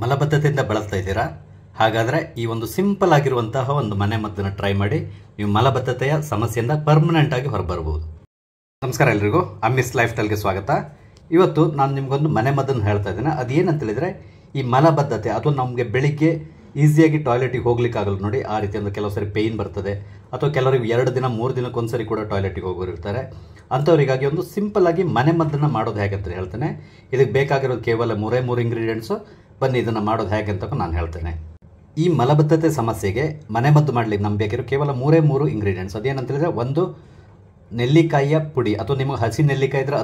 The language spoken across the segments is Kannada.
ಮಲಬದ್ಧತೆಯಿಂದ ಬಳಲ್ತಾ ಇದ್ದೀರಾ? ಹಾಗಾದರೆ ಈ ಒಂದು ಸಿಂಪಲ್ ಆಗಿರುವಂತಹ ಒಂದು ಮನೆ ಮದ್ದನ್ನು ಟ್ರೈ ಮಾಡಿ ನೀವು ಮಲಬದ್ಧತೆಯ ಸಮಸ್ಯೆಯಿಂದ ಪರ್ಮನೆಂಟ್ ಆಗಿ ಹೊರಬರಬಹುದು. ನಮಸ್ಕಾರ ಎಲ್ರಿಗೂ, ಅಮ್ಮಿಸ್ ಲೈಫ್ ಸ್ಟೈಲ್ಗೆ ಸ್ವಾಗತ. ಇವತ್ತು ನಾನು ನಿಮಗೊಂದು ಮನೆ ಮದ್ದನ್ನು ಹೇಳ್ತಾ ಇದ್ದೇನೆ. ಅದೇನಂತ ಹೇಳಿದರೆ, ಈ ಮಲಬದ್ಧತೆ ಅಥವಾ ನಮಗೆ ಬೆಳಿಗ್ಗೆ ಈಸಿಯಾಗಿ ಟಾಯ್ಲೆಟಿಗೆ ಹೋಗ್ಲಿಕ್ಕಾಗಲ್ಲ ನೋಡಿ, ಆ ರೀತಿ ಒಂದು ಕೆಲವು ಸರಿ ಪೇಯ್ನ್ ಬರ್ತದೆ, ಅಥವಾ ಕೆಲವರಿಗೆ 2 ದಿನ 3 ದಿನಕ್ಕೊಂದ್ಸರಿ ಕೂಡ ಟಾಯ್ಲೆಟಿಗೆ ಹೋಗೋರಿರ್ತಾರೆ. ಅಂಥವರಿಗಾಗಿ ಒಂದು ಸಿಂಪಲ್ ಆಗಿ ಮನೆ ಮದ್ದನ್ನು ಮಾಡೋದು ಹೇಗೆ ಅಂತ ಹೇಳ್ತೇನೆ. ಇದಕ್ಕೆ ಬೇಕಾಗಿರೋದು ಕೇವಲ 3 ಇಂಗ್ರೀಡಿಯೆಂಟ್ಸು. ಬನ್ನಿ ಇದನ್ನು ಮಾಡೋದು ಹೇಗೆ ಅಂತ ನಾನು ಹೇಳ್ತೇನೆ. ಈ ಮಲಬದ್ಧತೆ ಸಮಸ್ಯೆಗೆ ಮನೆಮದ್ದು ಮಾಡಲಿಕ್ಕೆ ನಮ್ಗೆ ಬೇಕಿರೋ ಕೇವಲ 3 ಇಂಗ್ರೀಡಿಯೆಂಟ್ಸ್. ಅದೇನಂತ ಹೇಳಿದ್ರೆ, ಒಂದು ನೆಲ್ಲಿಕಾಯಿಯ ಪುಡಿ, ಅಥವಾ ನಿಮಗೆ ಹಸಿ ನೆಲ್ಲಿಕಾಯಿ ಇದ್ದರೆ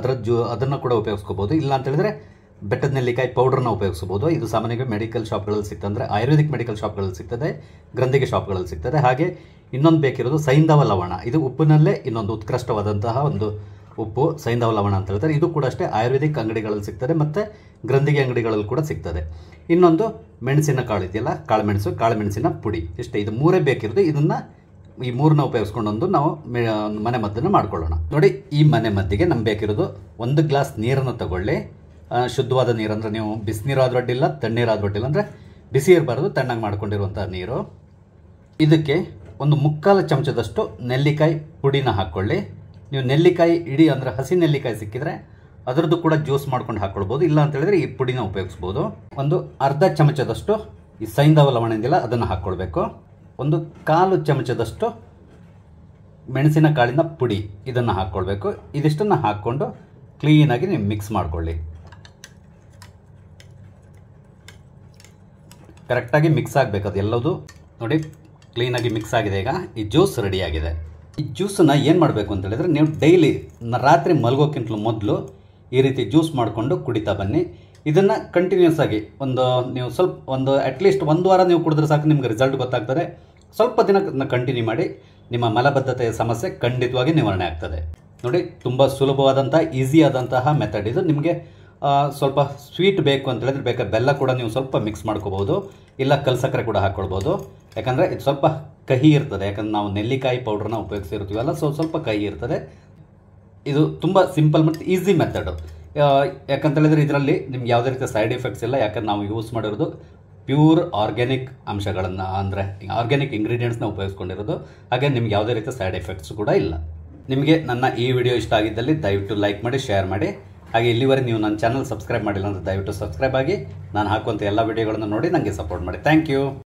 ಅದನ್ನು ಕೂಡ ಉಪಯೋಗಿಸ್ಕೋಬೋದು. ಇಲ್ಲ ಅಂತ ಹೇಳಿದ್ರೆ ಬೆಟ್ಟದ ನೆಲ್ಲಿಕಾಯಿ ಪೌಡ್ರನ್ನ ಉಪಯೋಗಿಸ್ಬೋದು. ಇದು ಸಾಮಾನ್ಯವಾಗಿ ಮೆಡಿಕಲ್ ಶಾಪ್ಗಳಲ್ಲಿ ಸಿಗ್ತದೆ, ಅಂದರೆ ಆಯುರ್ವೇದಿಕ್ ಮೆಡಿಕಲ್ ಶಾಪ್ಗಳಲ್ಲಿ ಸಿಗ್ತದೆ, ಗ್ರಂಥಿಗೆ ಶಾಪ್ಗಳಲ್ಲಿ ಸಿಗ್ತದೆ. ಹಾಗೆ ಇನ್ನೊಂದು ಬೇಕಿರೋದು ಸೈಂಧವ ಲವಣ. ಇದು ಉಪ್ಪಿನಲ್ಲೇ ಇನ್ನೊಂದು ಉತ್ಕೃಷ್ಟವಾದಂತಹ ಒಂದು ಉಪ್ಪು, ಸೈಂಧವ ಲವಣ ಅಂತ ಹೇಳ್ತಾರೆ. ಇದು ಕೂಡ ಅಷ್ಟೇ ಆಯುರ್ವೇದಿಕ್ ಅಂಗಡಿಗಳಲ್ಲಿ ಸಿಗ್ತದೆ ಮತ್ತು ಗ್ರಂಥಿಗೆ ಅಂಗಡಿಗಳಲ್ಲಿ ಕೂಡ ಸಿಗ್ತದೆ. ಇನ್ನೊಂದು ಮೆಣಸಿನ ಕಾಳು ಇದೆಯಲ್ಲ, ಕಾಳುಮೆಣಸಿನ ಪುಡಿ. ಇಷ್ಟೇ, ಇದು 3 ಬೇಕಿರೋದು. ಇದನ್ನು ಈ 3ನ ಉಪಯೋಗಿಸ್ಕೊಂಡೊಂದು ನಾವು ಮನೆ ಮದ್ದನ್ನು ಮಾಡ್ಕೊಳ್ಳೋಣ. ನೋಡಿ, ಈ ಮನೆ ಮದ್ದಿಗೆ ನಮ್ಗೆ ಬೇಕಿರೋದು 1 ಗ್ಲಾಸ್ ನೀರನ್ನು ತಗೊಳ್ಳಿ. ಶುದ್ಧವಾದ ನೀರು, ಅಂದರೆ ನೀವು ಬಿಸಿನೀರು ಆದ್ರೂ ಅಡ್ಡಿಲ್ಲ, ತಣ್ಣೀರು ಅಡ್ಡಿಲ್ಲ, ಅಂದರೆ ಬಿಸಿ ಇರಬಾರ್ದು, ತಣ್ಣಗೆ ಮಾಡ್ಕೊಂಡಿರುವಂಥ ನೀರು. ಇದಕ್ಕೆ ಒಂದು 3/4 ಚಮಚದಷ್ಟು ನೆಲ್ಲಿಕಾಯಿ ಪುಡಿನ ಹಾಕ್ಕೊಳ್ಳಿ. ನೀವು ನೆಲ್ಲಿಕಾಯಿ ಇಡೀ, ಅಂದರೆ ಹಸಿ ನೆಲ್ಲಿಕಾಯಿ ಸಿಕ್ಕಿದ್ರೆ ಅದರದ್ದು ಕೂಡ ಜ್ಯೂಸ್ ಮಾಡ್ಕೊಂಡು ಹಾಕ್ಕೊಳ್ಬೋದು. ಇಲ್ಲ ಅಂತ ಹೇಳಿದ್ರೆ ಈ ಪುಡಿನ ಉಪಯೋಗಿಸ್ಬೋದು. ಒಂದು ಅರ್ಧ ಚಮಚದಷ್ಟು ಈ ಸೈಂಧವ ಲವಣ ಇದೆಯಲ್ಲ, ಅದನ್ನು ಹಾಕ್ಕೊಳ್ಬೇಕು. 1/4 ಚಮಚದಷ್ಟು ಮೆಣಸಿನ ಕಾಳಿನ ಪುಡಿ, ಇದನ್ನು ಹಾಕ್ಕೊಳ್ಬೇಕು. ಇದಿಷ್ಟನ್ನು ಹಾಕ್ಕೊಂಡು ಕ್ಲೀನಾಗಿ ನೀವು ಮಿಕ್ಸ್ ಮಾಡ್ಕೊಳ್ಳಿ. ಕರೆಕ್ಟಾಗಿ ಮಿಕ್ಸ್ ಆಗಬೇಕು ಅದು ಎಲ್ಲದು. ನೋಡಿ, ಕ್ಲೀನಾಗಿ ಮಿಕ್ಸ್ ಆಗಿದೆ. ಈಗ ಈ ಜ್ಯೂಸ್ ರೆಡಿಯಾಗಿದೆ. ಈ ಜ್ಯೂಸನ್ನು ಏನು ಮಾಡಬೇಕು ಅಂತ ಹೇಳಿದ್ರೆ, ನೀವು ಡೈಲಿ ರಾತ್ರಿ ಮಲಗೋಕ್ಕಿಂತಲೂ ಮೊದಲು ಈ ರೀತಿ ಜ್ಯೂಸ್ ಮಾಡಿಕೊಂಡು ಕುಡಿತಾ ಬನ್ನಿ. ಇದನ್ನು ಕಂಟಿನ್ಯೂಸ್ ಆಗಿ ಒಂದು ಅಟ್ಲೀಸ್ಟ್ 1 ವಾರ ನೀವು ಕುಡಿದ್ರೆ ಸಾಕು, ನಿಮ್ಗೆ ರಿಸಲ್ಟ್ ಗೊತ್ತಾಗ್ತದೆ. ಸ್ವಲ್ಪ ದಿನ ಕಂಟಿನ್ಯೂ ಮಾಡಿ, ನಿಮ್ಮ ಮಲಬದ್ಧತೆಯ ಸಮಸ್ಯೆ ಖಂಡಿತವಾಗಿ ನಿವಾರಣೆ ಆಗ್ತದೆ. ನೋಡಿ, ತುಂಬ ಸುಲಭವಾದಂಥ ಈಸಿ ಆದಂತಹ ಮೆಥಡ್ ಇದು. ನಿಮಗೆ ಸ್ವಲ್ಪ ಸ್ವೀಟ್ ಬೇಕು ಅಂತ ಹೇಳಿದ್ರೆ ಬೇಕಾದ್ರೆ ಬೆಲ್ಲ ಕೂಡ ನೀವು ಸ್ವಲ್ಪ ಮಿಕ್ಸ್ ಮಾಡ್ಕೋಬೋದು, ಇಲ್ಲ ಕಲ್ಸಕ್ಕರೆ ಕೂಡ ಹಾಕ್ಕೊಳ್ಬೋದು. ಯಾಕಂದರೆ ಇದು ಸ್ವಲ್ಪ ಕಹಿ ಇರ್ತದೆ, ಯಾಕಂದ್ರೆ ನಾವು ನೆಲ್ಲಿಕಾಯಿ ಪೌಡ್ರನ್ನ ಉಪಯೋಗಿಸಿರ್ತೀವಲ್ಲ, ಸ್ವಲ್ಪ ಕಹಿ ಇರ್ತದೆ. ಇದು ತುಂಬ ಸಿಂಪಲ್ ಮತ್ತು ಈಸಿ ಮೆಥಡು. ಯಾಕಂತ ಹೇಳಿದ್ರೆ ಇದರಲ್ಲಿ ನಿಮ್ಗೆ ಯಾವುದೇ ರೀತಿಯ ಸೈಡ್ ಎಫೆಕ್ಟ್ಸ್ ಇಲ್ಲ. ಯಾಕಂದ್ರೆ ನಾವು ಯೂಸ್ ಮಾಡಿರೋದು ಪ್ಯೂರ್ ಆರ್ಗ್ಯಾನಿಕ್ ಅಂಶಗಳನ್ನು, ಅಂದರೆ ಆರ್ಗ್ಯಾನಿಕ್ ಇಂಗ್ರೀಡಿಯೆಂಟ್ಸ್ನ ಉಪಯೋಗಿಸ್ಕೊಂಡಿರೋದು. ಹಾಗೆ ನಿಮ್ಗೆ ಯಾವುದೇ ರೀತಿಯ ಸೈಡ್ ಎಫೆಕ್ಟ್ಸ್ ಕೂಡ ಇಲ್ಲ. ನಿಮಗೆ ನನ್ನ ಈ ವಿಡಿಯೋ ಇಷ್ಟ ಆಗಿದ್ದಲ್ಲಿ ದಯವಿಟ್ಟು ಲೈಕ್ ಮಾಡಿ, ಶೇರ್ ಮಾಡಿ. ಹಾಗೆ ಇಲ್ಲಿವರೆಗೆ ನೀವು ನನ್ನ ಚಾನಲ್ ಸಬ್ಸ್ಕ್ರೈಬ್ ಮಾಡಿಲ್ಲ ಅಂದರೆ ದಯವಿಟ್ಟು ಸಬ್ಸ್ಕ್ರೈಬ್ ಆಗಿ, ನಾನು ಹಾಕುವಂಥ ಎಲ್ಲ ವಿಡಿಯೋಗಳನ್ನು ನೋಡಿ ನನಗೆ ಸಪೋರ್ಟ್ ಮಾಡಿ. Thank you.